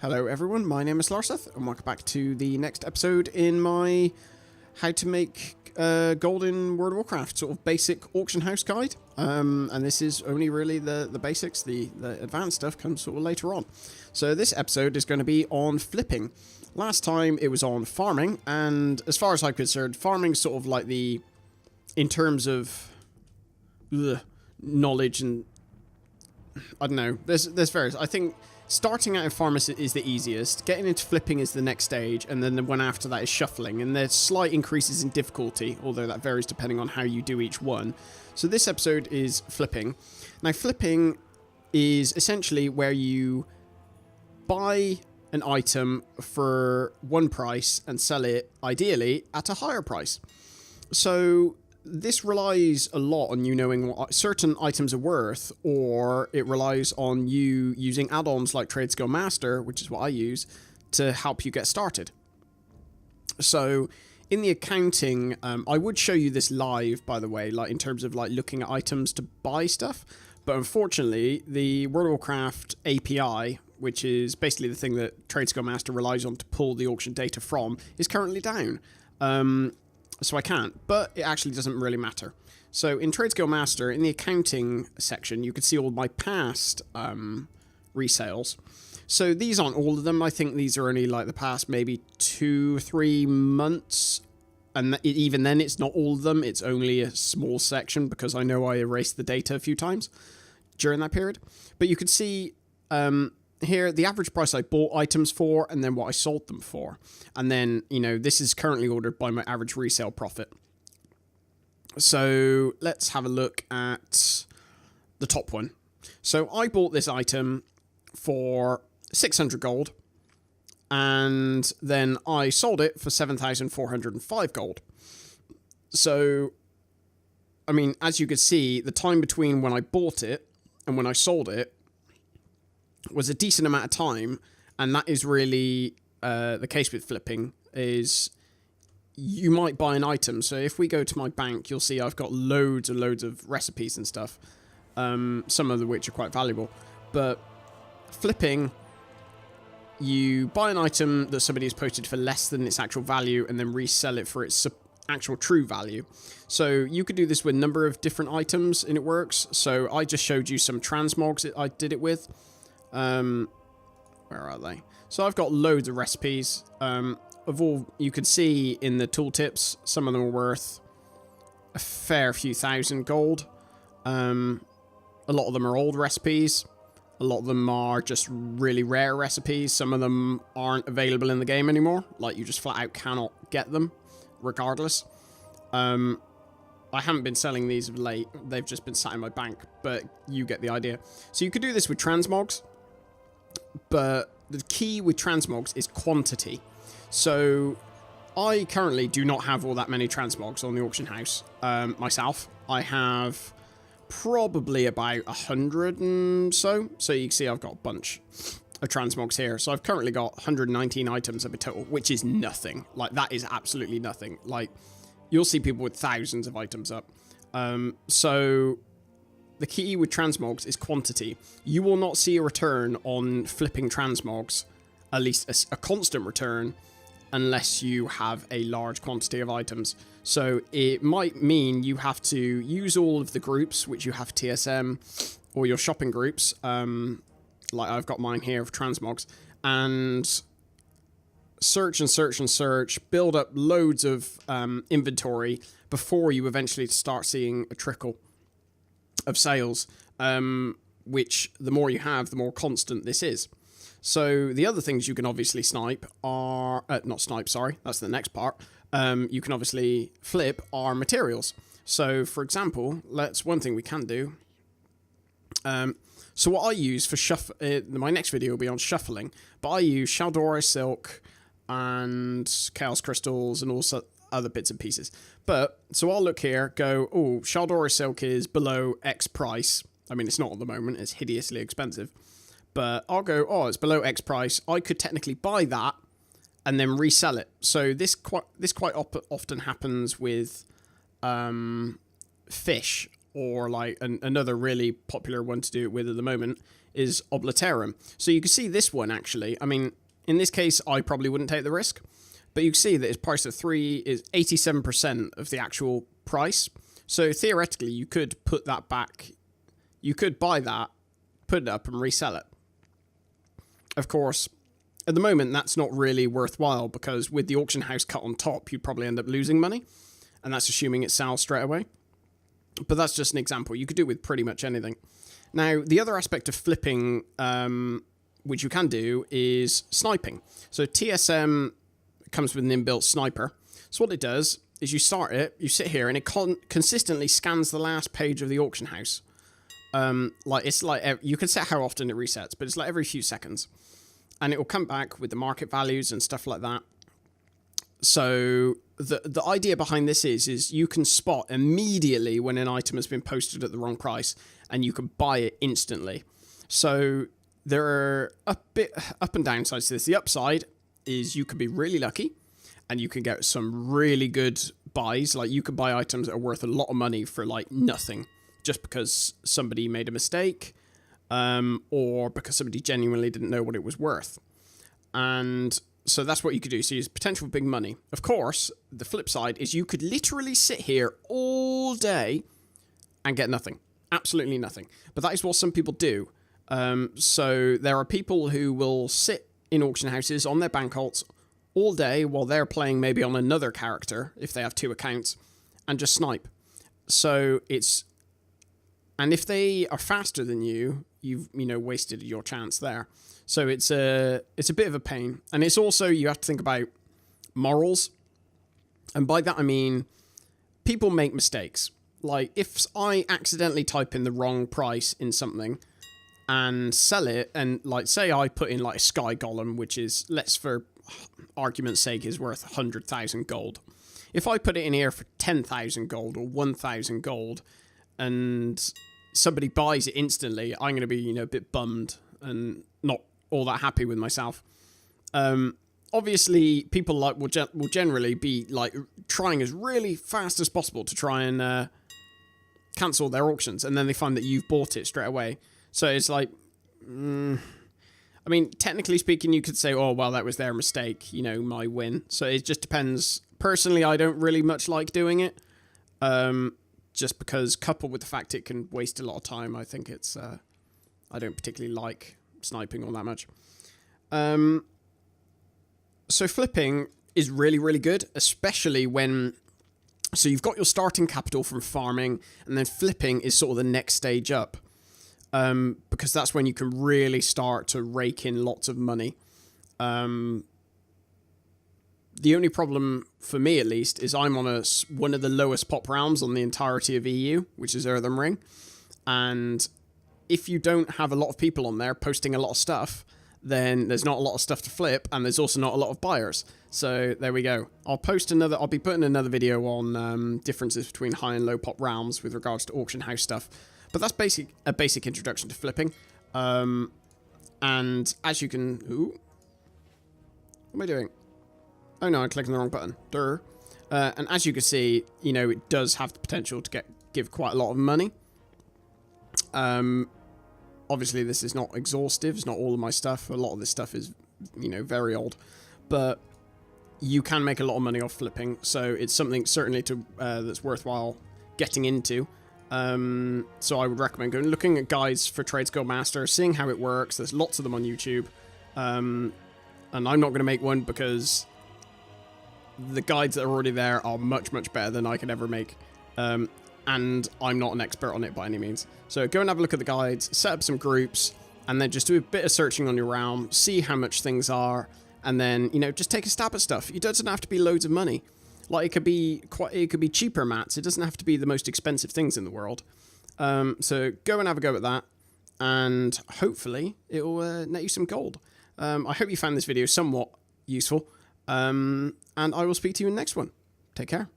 Hello everyone, my name is Larseth, and welcome back to the next episode in my how to make gold in World of Warcraft sort of basic auction house guide. And this is only really the basics, the advanced stuff comes sort of later on. So this episode is going to be on flipping. Last time it was on farming, and as far as I'm concerned, farming is sort of like in terms of knowledge and, I don't know, there's various, I think starting out in farm is the easiest, getting into flipping is the next stage, and then the one after that is shuffling, and there's slight increases in difficulty, although that varies depending on how you do each one. So this episode is flipping. Now flipping is essentially where you buy an item for one price and sell it, ideally, at a higher price. So this relies a lot on you knowing what certain items are worth, or it relies on you using add-ons like Trade Skill Master, which is what I use, to help you get started. So in the accounting, I would show you this live, by the way, like in terms of like looking at items to buy stuff, but unfortunately the World of Warcraft API, which is basically the thing that Trade Skill Master relies on to pull the auction data from, is currently down. So I can't, but it actually doesn't really matter. So in Trade Skill Master, in the accounting section, you can see all my past resales. So these aren't all of them. I think these are only like the past maybe 2-3 months. And even then, it's not all of them. It's only a small section because I know I erased the data a few times during that period. But you can see here the average price I bought items for, and then what I sold them for. And then, you know, this is currently ordered by my average resale profit. So let's have a look at the top one. So I bought this item for 600 gold, and then I sold it for 7,405 gold. So, I mean, as you can see, the time between when I bought it and when I sold it was a decent amount of time, and that is really the case with flipping. Is you might buy an item. So if we go to my bank, you'll see I've got loads and loads of recipes and stuff, some of which are quite valuable. But flipping, you buy an item that somebody has posted for less than its actual value and then resell it for its actual true value. So you could do this with a number of different items and it works. So I just showed you some transmogs that I did it with. Where are they? So I've got loads of recipes. Of all you can see in the tooltips, some of them are worth a fair few thousand gold. A lot of them are old recipes. A lot of them are just really rare recipes. Some of them aren't available in the game anymore. Like, you just flat out cannot get them, regardless. I haven't been selling these of late. They've just been sat in my bank, but you get the idea. So you could do this with transmogs, but the key with transmogs is quantity. So I currently do not have all that many transmogs on the auction house myself. I have probably about 100 and so. So you can see I've got a bunch of transmogs here. So I've currently got 119 items of a total, which is nothing. Like, that is absolutely nothing. Like, you'll see people with thousands of items up. So the key with transmogs is quantity. You will not see a return on flipping transmogs, at least a constant return, unless you have a large quantity of items. So it might mean you have to use all of the groups, which you have TSM, or your shopping groups, like I've got mine here of transmogs, and search and search and search, build up loads of inventory before you eventually start seeing a trickle of sales, which the more you have, the more constant this is. So the other things you can obviously snipe are, not snipe, sorry, that's the next part. You can obviously flip are materials. So for example, one thing we can do. So what I use for my next video will be on shuffling, but I use Shaldora silk and chaos crystals and also other bits and pieces. But so I'll look here, go, oh, Shaldora silk is below X price. I mean, it's not at the moment, it's hideously expensive. But I'll go, oh, it's below X price. I could technically buy that and then resell it. So this quite often happens with fish, or like another really popular one to do it with at the moment is Obliterarum. So you can see this one, actually. I mean, in this case, I probably wouldn't take the risk. But you can see that its price of 3 is 87% of the actual price. So theoretically, you could put that back. You could buy that, put it up, and resell it. Of course, at the moment, that's not really worthwhile because with the auction house cut on top, you'd probably end up losing money. And that's assuming it sells straight away. But that's just an example. You could do it with pretty much anything. Now, the other aspect of flipping, which you can do, is sniping. So TSM comes with an inbuilt sniper. So what it does is you start it, you sit here, and it consistently scans the last page of the auction house. You can set how often it resets, but it's like every few seconds. And it will come back with the market values and stuff like that. So the idea behind this is you can spot immediately when an item has been posted at the wrong price, and you can buy it instantly. So there are a bit up and down sides to this. The upside is you can be really lucky, and you can get some really good buys. Like you can buy items that are worth a lot of money for like nothing, just because somebody made a mistake, or because somebody genuinely didn't know what it was worth. And so that's what you could do. So there's potential for big money. Of course, the flip side is you could literally sit here all day and get nothing. Absolutely nothing. But that is what some people do. So there are people who will sit in auction houses on their bank alts all day while they're playing maybe on another character, if they have 2 accounts, and just snipe. So it's... And if they are faster than you, you've wasted your chance there. So it's a bit of a pain. And it's also, you have to think about morals. And by that I mean, people make mistakes. Like, if I accidentally type in the wrong price in something and sell it, and, like, say I put in, like, a sky golem, which is, let's for argument's sake, is worth 100,000 gold. If I put it in here for 10,000 gold or 1,000 gold, and somebody buys it instantly, I'm going to be, a bit bummed and not all that happy with myself. Obviously, people will generally be like trying as really fast as possible to try and cancel their auctions, and then they find that you've bought it straight away. So it's like, I mean, technically speaking, you could say, oh, well, that was their mistake, my win. So it just depends. Personally, I don't really much like doing it, just because coupled with the fact it can waste a lot of time, I think it's, I don't particularly like sniping all that much. So flipping is really, really good, especially when... So you've got your starting capital from farming, and then flipping is sort of the next stage up. Because that's when you can really start to rake in lots of money. The only problem, for me at least, is I'm on one of the lowest pop realms on the entirety of EU, which is Earthen Ring. And if you don't have a lot of people on there posting a lot of stuff, then there's not a lot of stuff to flip, and there's also not a lot of buyers. So there we go. I'll be putting another video on differences between high and low pop realms with regards to auction house stuff. But that's a basic introduction to flipping. And as you can... Ooh. What am I doing? Oh no, I'm clicking the wrong button. Durr. And as you can see, it does have the potential to give quite a lot of money. Obviously, this is not exhaustive. It's not all of my stuff. A lot of this stuff is, very old. But you can make a lot of money off flipping. So it's something certainly that's worthwhile getting into. So I would recommend going looking at guides for Trades Guild Master, seeing how it works. There's lots of them on YouTube. And I'm not going to make one because the guides that are already there are much, much better than I could ever make. And I'm not an expert on it by any means. So go and have a look at the guides, set up some groups, and then just do a bit of searching on your realm, see how much things are, and then, just take a stab at stuff. It doesn't have to be loads of money. Like, it could be cheaper mats. It doesn't have to be the most expensive things in the world. So go and have a go at that, and hopefully it will net you some gold. I hope you found this video somewhat useful, and I will speak to you in the next one. Take care.